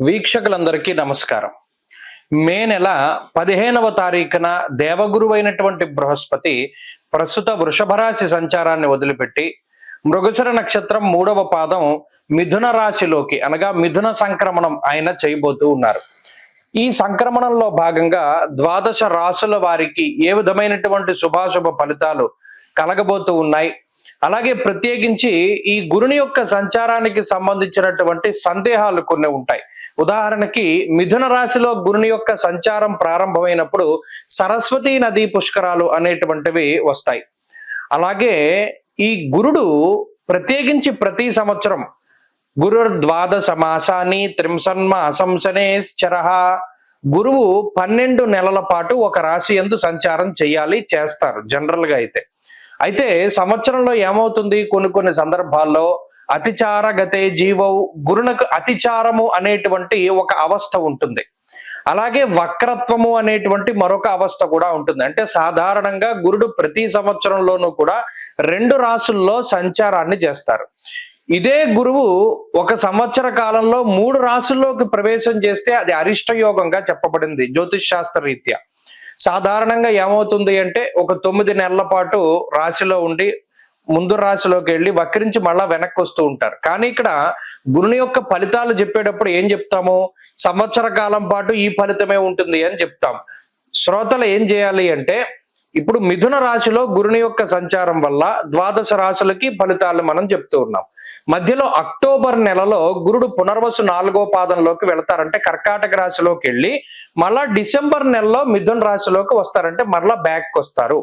వీక్షకులందరికీ నమస్కారం. మే నెల 15వ తారీఖున దేవగురువు అయినటువంటి బృహస్పతి ప్రస్తుత వృషభ రాశి సంచారాన్ని వదిలిపెట్టి మృగశిర నక్షత్రం 3వ పాదం మిథున రాశిలోకి అనగా మిథున సంక్రమణం ఆయన చేయబోతూ ఉన్నారు. ఈ సంక్రమణంలో భాగంగా ద్వాదశ రాశుల వారికి ఏ విధమైనటువంటి శుభాశుభ ఫలితాలు కలగబోతూ ఉన్నాయి, అలాగే ప్రత్యేకించి ఈ గురుని యొక్క సంచారానికి సంబంధించినటువంటి సందేహాలు కొన్ని ఉంటాయి. ఉదాహరణకి మిథున రాశిలో గురుని యొక్క సంచారం ప్రారంభమైనప్పుడు సరస్వతీ నదీ పుష్కరాలు అనేటువంటివి వస్తాయి. అలాగే ఈ గురుడు ప్రత్యేకించి ప్రతి సంవత్సరం గురు ద్వాదశ మాసాన్ని త్రింసన్మాసంసనేశ్చరః గురువు 12 నెలల పాటు ఒక రాశి యందు సంచారం చేస్తారు జనరల్ గా అయితే సంవత్సరంలో ఏమవుతుంది, కొన్ని సందర్భాల్లో అతిచార గతే జీవవు గురునకు అతిచారము అనేటువంటి ఒక అవస్థ ఉంటుంది. అలాగే వక్రత్వము అనేటువంటి మరొక అవస్థ కూడా ఉంటుంది. అంటే సాధారణంగా గురుడు ప్రతి సంవత్సరంలోనూ కూడా 2 రాశుల్లో సంచారాన్ని చేస్తారు. ఇదే గురువు ఒక సంవత్సర కాలంలో 3 రాశుల్లోకి ప్రవేశం చేస్తే అది అరిష్ట యోగంగా చెప్పబడింది జ్యోతిష్ శాస్త్ర రీత్యా. సాధారణంగా ఏమవుతుంది అంటే ఒక 9 నెలల పాటు రాశిలో ఉండి ముందు రాశిలోకి వెళ్ళి వక్రించి మళ్ళా వెనక్కి వస్తూ ఉంటారు. కానీ ఇక్కడ గురుని యొక్క ఫలితాలు చెప్పేటప్పుడు ఏం చెప్తాము, సంవత్సర కాలం పాటు ఈ ఫలితమే ఉంటుంది అని చెప్తాం. శ్రోతలు ఏం చేయాలి అంటే ఇప్పుడు మిథున రాశిలో గురుని యొక్క సంచారం వల్ల ద్వాదశ రాశులకి ఫలితాలు మనం చెప్తూ ఉన్నాం. మధ్యలో అక్టోబర్ నెలలో గురుడు పునర్వసు 4వ పాదంలోకి వెళతారంటే కర్కాటక రాశిలోకి వెళ్ళి మళ్ళా డిసెంబర్ నెలలో మిథున రాశిలోకి వస్తారంటే మరలా బ్యాక్ వస్తారు.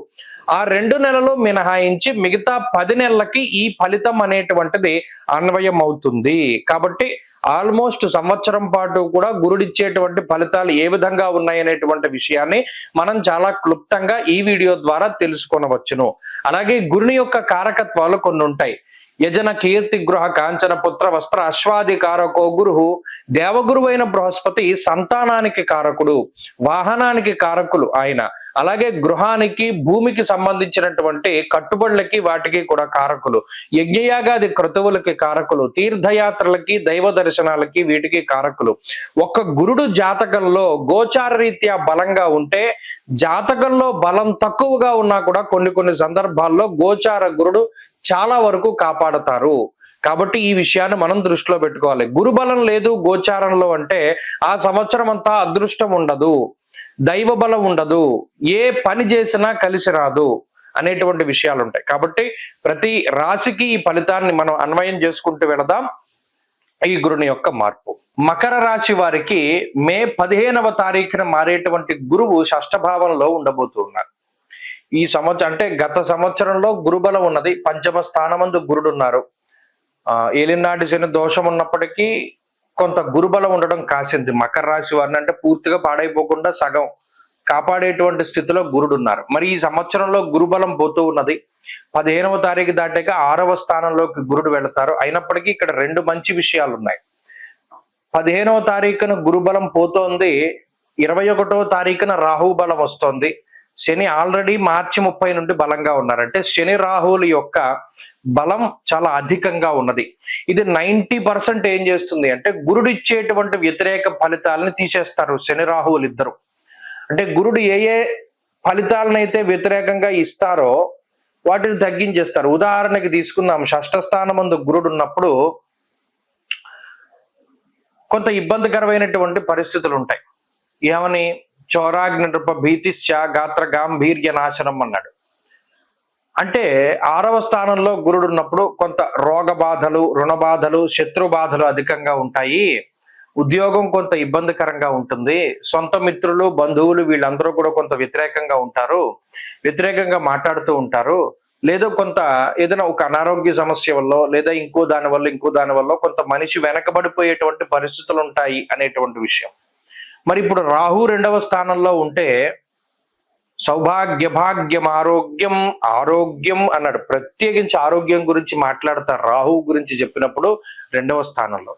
ఆ 2 నెలలు మినహాయించి మిగతా 10 నెలలకి ఈ ఫలితం అనేటువంటిది అన్వయం అవుతుంది. కాబట్టి ఆల్మోస్ట్ సంవత్సరం పాటు కూడా గురుడిచ్చేటువంటి ఫలితాలు ఏ విధంగా ఉన్నాయనేటువంటి విషయాన్ని మనం చాలా క్లుప్తంగా ఈ వీడియో ద్వారా తెలుసుకొనవచ్చును. అలాగే గురుని యొక్క కారకత్వాలు కొన్ని ఉంటాయి. యజన కీర్తి గృహ కాంచన పుత్ర వస్త్ర అశ్వాది కారకో గురు. దేవగురువు అయిన బృహస్పతి సంతానానికి కారకుడు, వాహనానికి కారకులు ఆయన. అలాగే గృహానికి భూమికి సంబంధించినటువంటి కట్టుబడులకి వాటికి కూడా కారకులు, యజ్ఞయాగాది క్రతువులకి కారకులు, తీర్థయాత్రలకి దైవ దర్శనాలకి వీటికి కారకులు. ఒక్క గురుడు జాతకంలో గోచార రీత్యా బలంగా ఉంటే, జాతకంలో బలం తక్కువగా ఉన్నా కూడా కొన్ని సందర్భాల్లో గోచార గురుడు చాలా వరకు కాపాడతారు. కాబట్టి ఈ విషయాన్ని మనం దృష్టిలో పెట్టుకోవాలి. గురుబలం లేదు గోచారంలో అంటే ఆ సంవత్సరం అంతా అదృష్టం ఉండదు, దైవ బలం ఉండదు, ఏ పని చేసినా కలిసి రాదు అనేటువంటి విషయాలు ఉంటాయి. కాబట్టి ప్రతి రాశికి ఈ ఫలితాన్ని మనం అన్వయం చేసుకుంటూ వెళదాం. ఈ గురుని యొక్క మార్పు మకర రాశి వారికి మే 15వ తారీఖున మారేటువంటి గురువు షష్ఠభావంలో ఉండబోతున్నారు. ఈ సంవత్సరం అంటే గత సంవత్సరంలో గురుబలం ఉన్నది, పంచమ స్థానమందు గురుడు ఉన్నారు. ఏలినాటి శని దోషం ఉన్నప్పటికీ కొంత గురుబలం ఉండడం కాసింది మకర రాశి వారిని. అంటే పూర్తిగా పాడైపోకుండా సగం కాపాడేటువంటి స్థితిలో గురుడు ఉన్నారు. మరి ఈ సంవత్సరంలో గురుబలం పోతూ ఉన్నది. 15వ తారీఖు దాటాక 6వ స్థానంలోకి గురుడు వెళతారు. అయినప్పటికీ ఇక్కడ 2 మంచి విషయాలు ఉన్నాయి. 15వ తారీఖున గురుబలం పోతోంది, 21వ తారీఖున రాహు బలం వస్తోంది. శని ఆల్రెడీ మార్చి 30 నుండి బలంగా ఉన్నారు. అంటే శని రాహువుల యొక్క బలం చాలా అధికంగా ఉన్నది. ఇది 90% ఏం చేస్తుంది అంటే గురుడు ఇచ్చేటువంటి వ్యతిరేక ఫలితాలని తీసేస్తారు శని రాహువులు ఇద్దరు. అంటే గురుడు ఏ ఫలితాలనైతే వ్యతిరేకంగా ఇస్తారో వాటిని తగ్గించేస్తారు. ఉదాహరణకి తీసుకుందాం, షష్ఠ స్థానమందు గురుడు ఉన్నప్పుడు కొంత ఇబ్బందికరమైనటువంటి పరిస్థితులు ఉంటాయి. ఏమని, చౌరాగ్ని నృప భీతిశ్చ గాత్ర గాంభీర్య నాశనం అన్నాడు. అంటే 6వ స్థానంలో గురుడు ఉన్నప్పుడు కొంత రోగ బాధలు, రుణ బాధలు, శత్రు బాధలు అధికంగా ఉంటాయి. ఉద్యోగం కొంత ఇబ్బందికరంగా ఉంటుంది. సొంత మిత్రులు, బంధువులు వీళ్ళందరూ కూడా కొంత వ్యతిరేకంగా ఉంటారు, వ్యతిరేకంగా మాట్లాడుతూ ఉంటారు. లేదా కొంత ఏదైనా ఒక అనారోగ్య సమస్య వల్ల లేదా ఇంకో దాని వల్ల కొంత మనిషి వెనకబడిపోయేటువంటి పరిస్థితులు ఉంటాయి అనేటువంటి విషయం. మరి ఇప్పుడు రాహు 2వ స్థానంలో ఉంటే సౌభాగ్య భాగ్యం ఆరోగ్యం అన్నాడు. ప్రత్యేకించి ఆరోగ్యం గురించి మాట్లాడతారు రాహు గురించి చెప్పినప్పుడు 2వ స్థానంలో.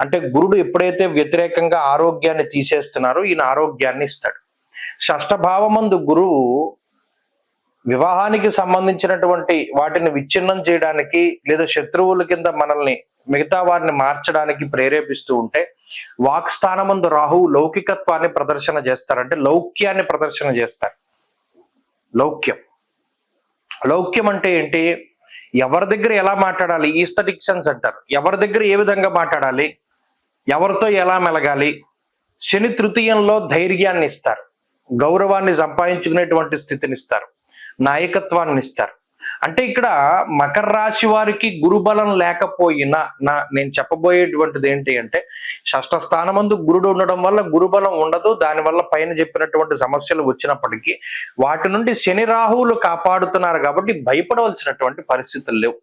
అంటే గురుడు ఎప్పుడైతే వ్యతిరేకంగా ఆరోగ్యాన్ని తీసేస్తున్నారో ఈయన ఆరోగ్యాన్ని ఇస్తాడు. షష్ఠభావమందు గురువు వివాహానికి సంబంధించినటువంటి వాటిని విచ్ఛిన్నం చేయడానికి లేదా శత్రువుల కింద మనల్ని మిగతా వారిని మార్చడానికి ప్రేరేపిస్తూ ఉంటే, వాక్స్థానమందు రాహువు లౌకికత్వాన్ని ప్రదర్శన చేస్తారు, అంటే లౌక్యాన్ని ప్రదర్శన చేస్తారు. లౌక్యం లౌక్యం అంటే ఏంటి? ఎవరి దగ్గర ఎలా మాట్లాడాలి, ఈస్థెటిక్ సెన్స్ అంటారు. ఎవరి దగ్గర ఏ విధంగా మాట్లాడాలి, ఎవరితో ఎలా మెలగాలి. శని తృతీయంలో ధైర్యాన్ని ఇస్తారు, గౌరవాన్ని సంపాదించుకునేటువంటి స్థితిని ఇస్తారు, నాయకత్వాన్ని ఇస్తారు. అంటే ఇక్కడ మకర రాశి వారికి గురుబలం లేకపోయినా నేను చెప్పబోయేటువంటిది ఏంటి అంటే, షష్ఠ స్థానమందు గురుడు ఉండడం వల్ల గురుబలం ఉండదు, దానివల్ల పైన చెప్పినటువంటి సమస్యలు వచ్చినప్పటికీ వాటి నుండి శని రాహువులు కాపాడుతున్నారు కాబట్టి భయపడవలసినటువంటి పరిస్థితులు లేవు.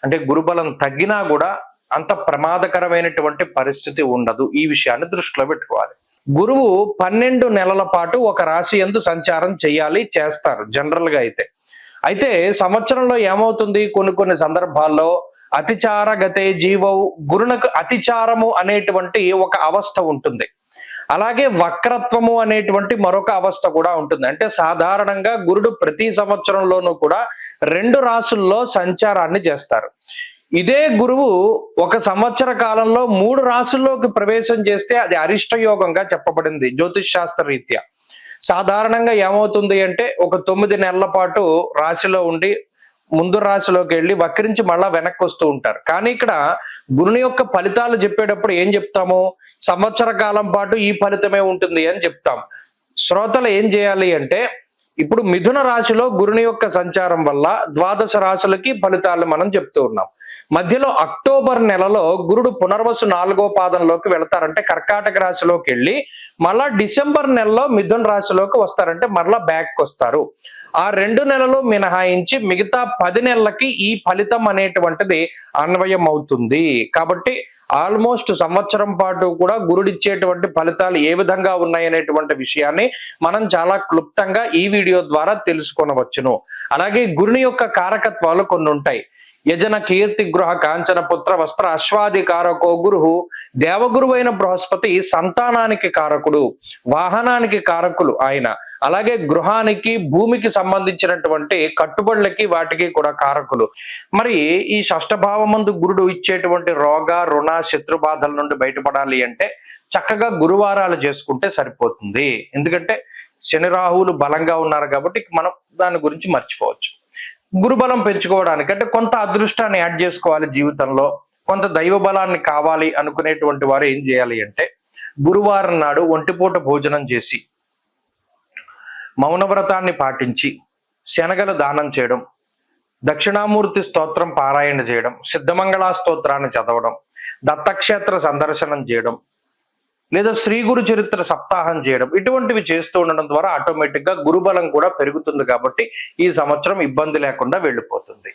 అంటే గురుబలం తగ్గినా కూడా అంత ప్రమాదకరమైనటువంటి పరిస్థితి ఉండదు. ఈ విషయాన్ని దృష్టిలో పెట్టుకోవాలి. గురువు 12 నెలల పాటు ఒక రాశి యందు సంచారం చేస్తారు జనరల్ గా అయితే సంవత్సరంలో ఏమవుతుంది, కొన్ని సందర్భాల్లో అతిచార గతే జీవవు, గురునకు అతిచారము అనేటువంటి ఒక అవస్థ ఉంటుంది. అలాగే వక్రత్వము అనేటువంటి మరొక అవస్థ కూడా ఉంటుంది. అంటే సాధారణంగా గురుడు ప్రతి సంవత్సరంలోనూ కూడా 2 రాశుల్లో సంచారాన్ని చేస్తారు. ఇదే గురువు ఒక సంవత్సర కాలంలో 3 రాశుల్లోకి ప్రవేశం చేస్తే అది అరిష్ట యోగంగా చెప్పబడింది జ్యోతిష్ శాస్త్ర రీత్యా. సాధారణంగా ఏమవుతుంది అంటే, ఒక 9 నెలల పాటు రాశిలో ఉండి ముందు రాశిలోకి వెళ్ళి వక్రించి మళ్ళా వెనక్కి వస్తూ ఉంటారు. కానీ ఇక్కడ గురుని యొక్క ఫలితాలు చెప్పేటప్పుడు ఏం చెప్తాము, సంవత్సర కాలం పాటు ఈ ఫలితమే ఉంటుంది అని చెప్తాం. శ్రోతలు ఏం చేయాలి అంటే, ఇప్పుడు మిథున రాశిలో గురుని యొక్క సంచారం వల్ల 12 రాశులకి ఫలితాలు మనం చెప్తూ ఉన్నాం. మధ్యలో అక్టోబర్ నెలలో గురుడు పునర్వసు 4వ పాదంలోకి వెళతారంటే కర్కాటక రాశిలోకి వెళ్ళి మళ్ళా డిసెంబర్ నెలలో మిథున రాశిలోకి వస్తారంటే మరలా బ్యాక్ వస్తారు. ఆ 2 నెలలు మినహాయించి మిగతా 10 నెలలకి ఈ ఫలితం అనేటువంటిది అన్వయం అవుతుంది. కాబట్టి ఆల్మోస్ట్ సంవత్సరం పాటు కూడా గురుడిచ్చేటువంటి ఫలితాలు ఏ విధంగా ఉన్నాయనేటువంటి విషయాన్ని మనం చాలా క్లుప్తంగా ఈ వీడియో ద్వారా తెలుసుకొనవచ్చును. అలాగే గురుని యొక్క కారకత్వాలు కొన్ని ఉంటాయి. యజన కీర్తి గృహ కాంచన పుత్ర వస్త్ర అశ్వాది కారకో గురు, దేవగురు అయిన బృహస్పతి సంతానానికి కారకుడు, వాహనానికి కారకులు ఆయన. అలాగే గృహానికి భూమికి సంబంధించినటువంటి కట్టుబడులకి వాటికి కూడా కారకులు. మరి ఈ షష్ఠభావమందు గురుడు ఇచ్చేటువంటి రోగ రుణ శత్రు బాధల నుండి బయటపడాలి అంటే చక్కగా గురువారాలు చేసుకుంటే సరిపోతుంది. ఎందుకంటే శని రాహువులు బలంగా ఉన్నారు కాబట్టి మనం దాని గురించి మర్చిపోవచ్చు. గురుబలం పెంచుకోవడానికి అంటే కొంత అదృష్టాన్ని యాడ్ చేసుకోవాలి జీవితంలో, కొంత దైవ బలాన్ని కావాలి అనుకునేటువంటి వారు ఏం చేయాలి అంటే, గురువారం నాడు ఒంటిపూట భోజనం చేసి మౌనవ్రతాన్ని పాటించి శనగలు దానం చేయడం, దక్షిణామూర్తి స్తోత్రం పారాయణ చేయడం, సిద్ధమంగళ స్తోత్రాన్ని చదవడం, దత్తక్షేత్ర సందర్శనం చేయడం, లేదా శ్రీ గురు చరిత్ర సప్తాహం చేయడం, ఇటువంటివి చేస్తూ ఉండడం ద్వారా ఆటోమేటిక్ గా గురుబలం కూడా పెరుగుతుంది. కాబట్టి ఈ సంవత్సరం ఇబ్బంది లేకుండా వెళ్ళిపోతుంది.